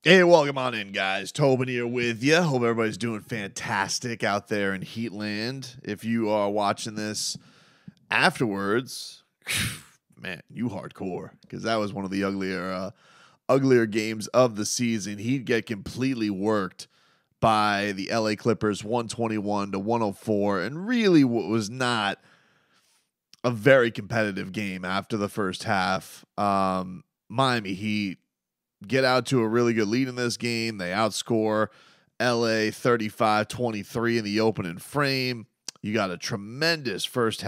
Hey, welcome on in, guys. Tobin here with you. Hope everybody's doing fantastic out there in Heatland. If you are watching this afterwards, man, you hardcore, because that was one of the uglier games of the season. He'd get completely worked by the LA Clippers, 121-104, and really was not a very competitive game after the first half. Miami Heat get out to a really good lead in this game. They outscore LA 35-23 in the opening frame. You got a tremendous first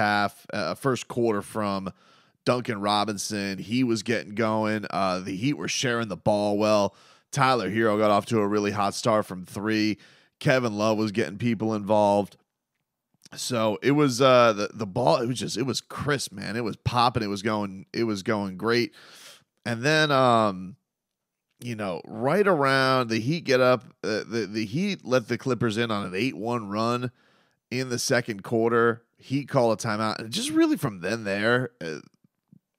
quarter from Duncan Robinson. He was getting going. The Heat were sharing the ball well. Tyler Herro got off to a really hot start from three. Kevin Love was getting people involved. So it was the ball. It was crisp, man. It was popping. It was going great. And then right around the Heat get up, the Heat let the Clippers in on an 8-1 run in the second quarter. Heat call a timeout, and just really from then there,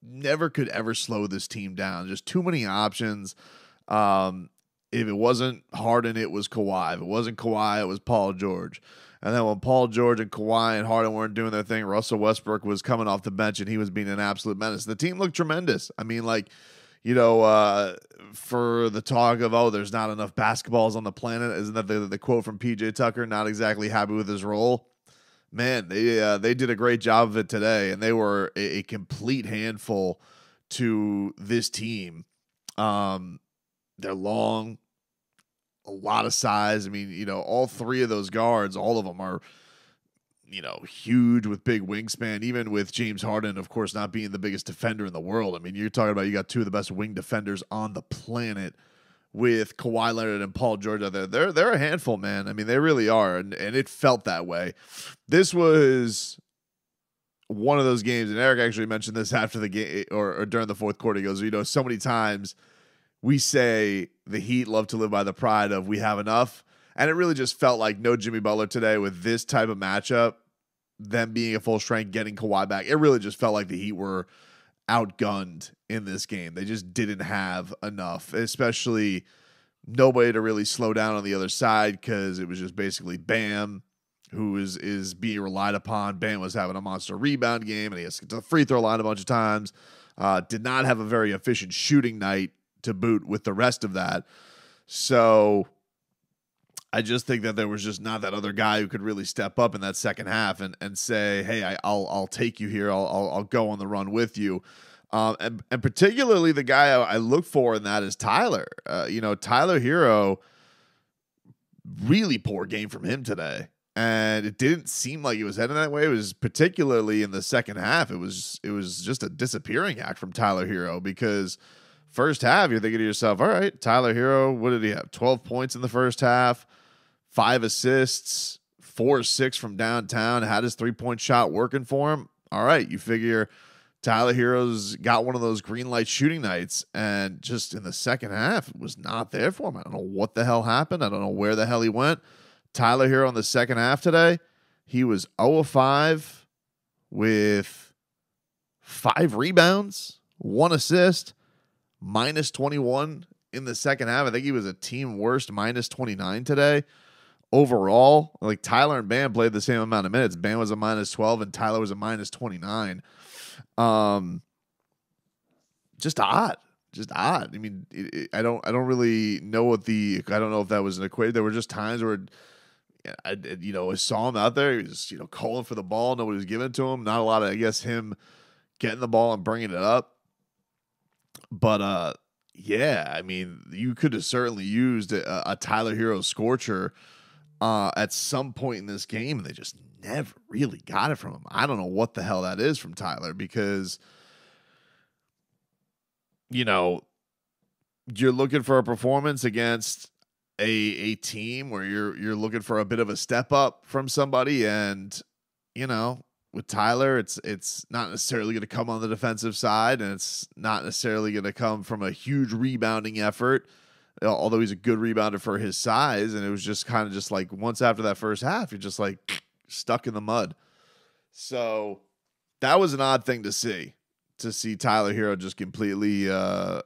never could ever slow this team down. Just too many options. If it wasn't Harden, it was Kawhi. If it wasn't Kawhi, it was Paul George. And then when Paul George and Kawhi and Harden weren't doing their thing, Russell Westbrook was coming off the bench and he was being an absolute menace. The team looked tremendous. I mean, for the talk of, there's not enough basketballs on the planet, isn't that the quote from PJ Tucker? Not exactly happy with his role. Man, they did a great job of it today, and they were a complete handful to this team. They're long, a lot of size. I mean, all three of those guards, all of them are, huge with big wingspan, even with James Harden, of course, not being the biggest defender in the world. I mean, you're talking about you got two of the best wing defenders on the planet with Kawhi Leonard and Paul George out there. They're a handful, man. I mean, they really are, and it felt that way. This was one of those games, and Eric actually mentioned this after the game or during the fourth quarter. He goes, so many times we say the Heat love to live by the pride of we have enough. And it really just felt like no Jimmy Butler today with this type of matchup, them being at full strength, getting Kawhi back. It really just felt like the Heat were outgunned in this game. They just didn't have enough, especially nobody to really slow down on the other side because it was just basically Bam who is being relied upon. Bam was having a monster rebound game, and he has to get to the free throw line a bunch of times. Did not have a very efficient shooting night to boot with the rest of that. So I just think that there was just not that other guy who could really step up in that second half and say, hey, I'll take you here. I'll go on the run with you. And particularly the guy I look for in that is Tyler. Tyler Herro, really poor game from him today. And it didn't seem like it was heading that way. It was particularly in the second half. It was just a disappearing act from Tyler Herro because first half, you're thinking to yourself, all right, Tyler Herro, what did he have? 12 points in the first half, 5 assists, 4 or 6 from downtown, had his three-point shot working for him. All right, you figure Tyler Herro's got one of those green light shooting nights, and just in the second half, it was not there for him. I don't know what the hell happened. I don't know where the hell he went. Tyler Herro in the second half today, he was 0 of 5 with 5 rebounds, 1 assist, minus 21 in the second half. I think he was a team worst minus 29 today. Overall, like Tyler and Bam played the same amount of minutes. Bam was a minus 12 and Tyler was a minus 29. Just odd. I mean, I don't really know I don't know if that was an equation. There were just times where I saw him out there. He was, calling for the ball. Nobody was giving it to him. Not a lot of, I guess, him getting the ball and bringing it up. But, yeah, I mean, you could have certainly used a Tyler Herro scorcher at some point in this game, and they just never really got it from him. I don't know what the hell that is from Tyler because, you're looking for a performance against a team where you're looking for a bit of a step up from somebody, and, with Tyler, it's not necessarily going to come on the defensive side, and it's not necessarily going to come from a huge rebounding effort, although he's a good rebounder for his size. And it was just kind of just like once after that first half, you're just like stuck in the mud. So that was an odd thing to see. to see Tyler Herro just completely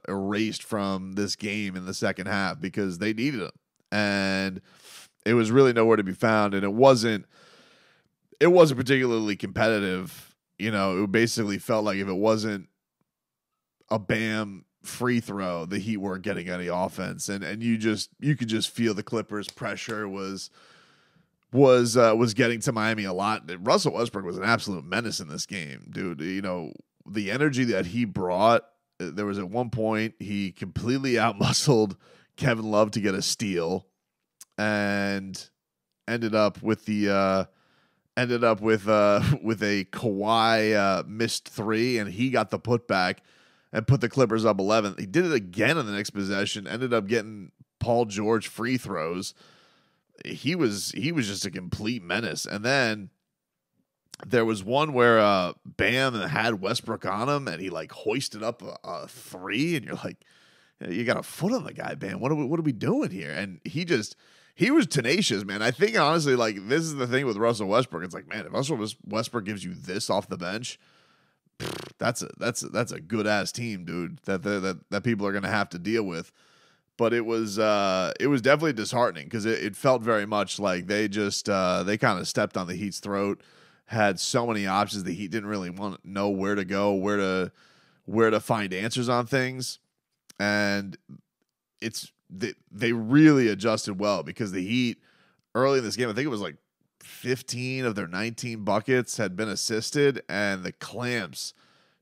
erased from this game in the second half because they needed him, and it was really nowhere to be found. And it wasn't particularly competitive. It basically felt like if it wasn't a Bam free throw, the Heat weren't getting any offense, and you could just feel the Clippers' pressure was getting to Miami a lot. Russell Westbrook was an absolute menace in this game, dude. The energy that he brought. There was at one point he completely outmuscled Kevin Love to get a steal, and ended up with a Kawhi missed three, and he got the putback and put the Clippers up 11. He did it again in the next possession. Ended up getting Paul George free throws. He was just a complete menace. And then there was one where Bam had Westbrook on him, and he like hoisted up a three, and you're like, you got a foot on the guy, Bam. What are we doing here? And he was tenacious, man. I think honestly, like, this is the thing with Russell Westbrook. It's like, man, if Russell Westbrook gives you this off the bench, that's a good ass team, dude. That people are gonna have to deal with. But it was definitely disheartening because it felt very much like they kind of stepped on the Heat's throat. Had so many options, the Heat didn't really want to know where to go, where to find answers on things, and they really adjusted well because the Heat early in this game, I think it was like 15 of their 19 buckets had been assisted, and the Clamps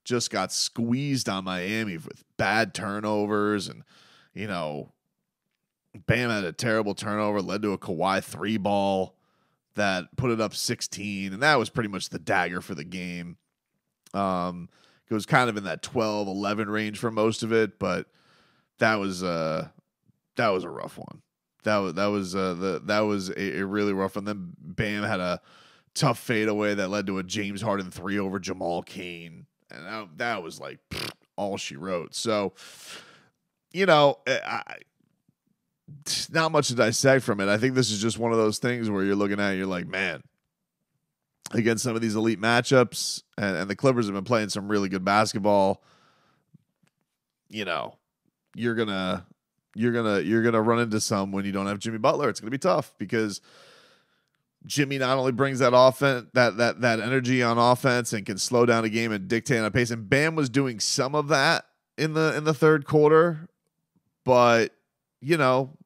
just got squeezed on Miami with bad turnovers. And Bam had a terrible turnover, led to a Kawhi 3-ball that put it up 16, and that was pretty much the dagger for the game. It was kind of in that 12-11 range for most of it, but that was a rough one. That was a really rough one. Then Bam had a tough fadeaway that led to a James Harden 3 over Jamal Cain, and that was like all she wrote. So, not much to dissect from it. I think this is just one of those things where you're looking at it, you're like, man, against some of these elite matchups, and the Clippers have been playing some really good basketball. You're gonna run into some when you don't have Jimmy Butler. It's gonna be tough because Jimmy not only brings that offense, that energy on offense, and can slow down a game and dictate on a pace. And Bam was doing some of that in the third quarter, but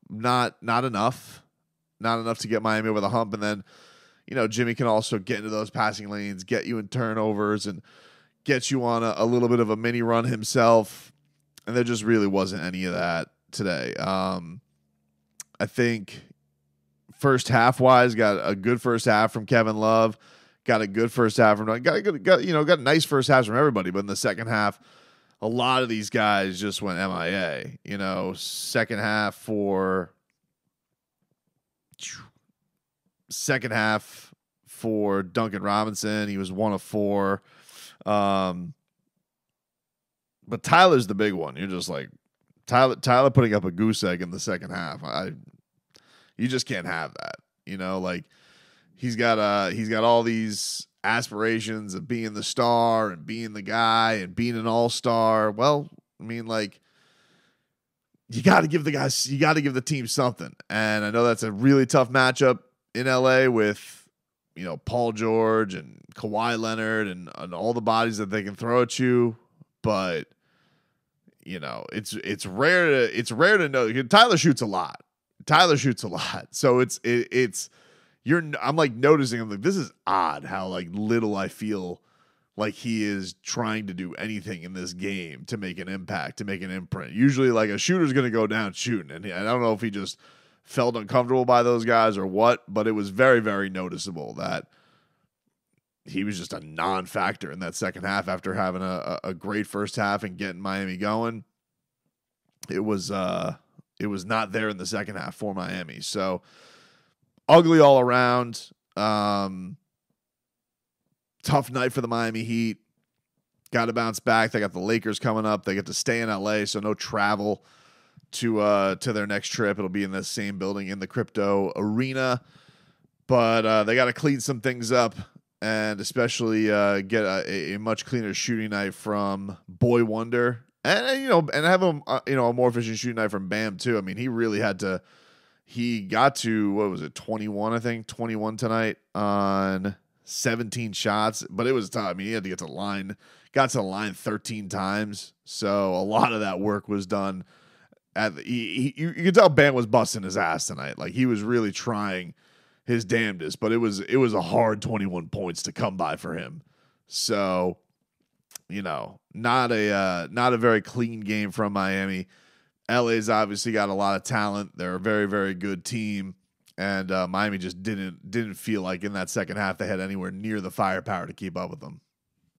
not enough to get Miami over the hump. And then Jimmy can also get into those passing lanes, get you in turnovers, and get you on a little bit of a mini run himself. And there just really wasn't any of that today. I think first half wise, got a good first half from Kevin Love, got a good first half from got nice first halves from everybody, but in the second half, a lot of these guys just went MIA. Second half for Duncan Robinson, he was 1 of 4. But Tyler's the big one. You're just like, Tyler putting up a goose egg in the second half. You just can't have that. Like he's got all these aspirations of being the star and being the guy and being an all-star. Well, I mean, like, you got to give the team something. And I know that's a really tough matchup in LA with, Paul George and Kawhi Leonard and all the bodies that they can throw at you. But, it's rare to know. Tyler shoots a lot. So I'm like noticing, I'm like, this is odd how like little I feel like he is trying to do anything in this game to make an impact, to make an imprint. Usually like a shooter's going to go down shooting. And I don't know if he just felt uncomfortable by those guys or what, but it was very, very noticeable that he was just a non-factor in that second half after having a great first half and getting Miami going. It was not there in the second half for Miami. So ugly all around. Tough night for the Miami Heat. Got to bounce back. They got the Lakers coming up. They get to stay in LA, so no travel to their next trip. It'll be in the same building in the Crypto Arena. But they got to clean some things up and especially get a much cleaner shooting night from Boy Wonder, and and have a more efficient shooting night from Bam too. I mean, he really had to. He got to, what was it, 21, I think, 21 tonight on 17 shots, but it was tough. I mean, he had to get to the line, got to the line 13 times, so a lot of that work was done. You could tell Bam was busting his ass tonight. Like, he was really trying his damnedest, but it was a hard 21 points to come by for him. So, not a very clean game from Miami. LA's obviously got a lot of talent. They're a very, very good team. And Miami just didn't feel like in that second half they had anywhere near the firepower to keep up with them.